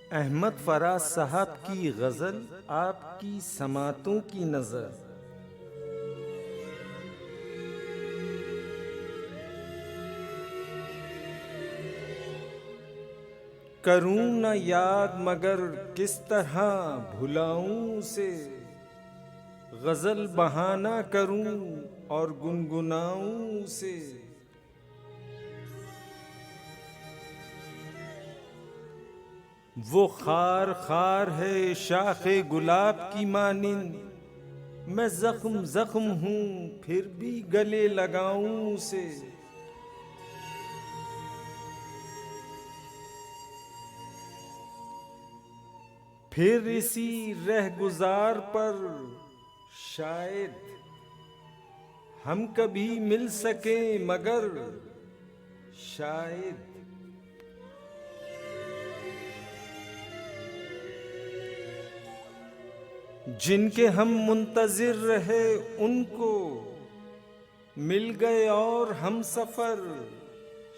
अहमद फराज साहब की गजल आपकी समातों की नजर। करूं न याद मगर किस तरह भुलाऊं उसे, गजल बहाना करूं और गुनगुनाऊं उसे। वो खार खार है शाखे गुलाब की मानिंद, मैं जख्म जख्म हूं फिर भी गले लगाऊं उसे। फिर इसी रह गुजार पर शायद हम कभी मिल सके, मगर शायद जिनके हम मुंतजिर रहे उनको मिल गए और हम सफर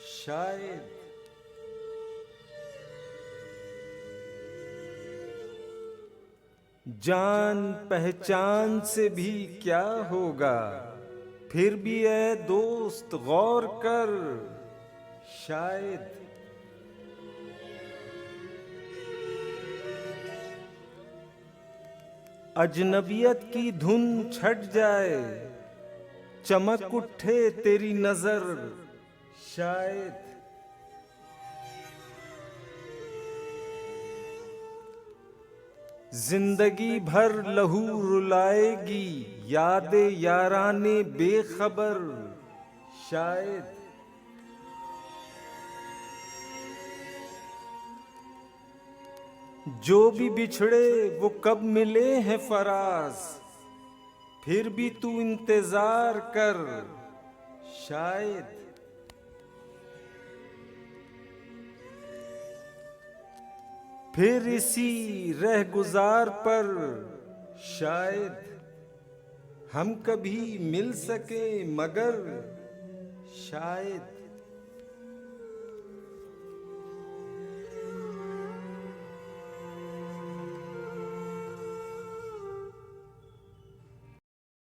शायद। जान पहचान से भी क्या होगा, फिर भी ए दोस्त गौर कर शायद। अजनबियत की धुन छट जाए, चमक उठे तेरी नजर शायद। जिंदगी भर लहू रुलाएगी यादे याराने बेखबर शायद। जो भी बिछड़े वो कब मिले हैं फराज, फिर भी तू इंतजार कर शायद। फिर इसी रह गुजार पर शायद हम कभी मिल सके, मगर शायद।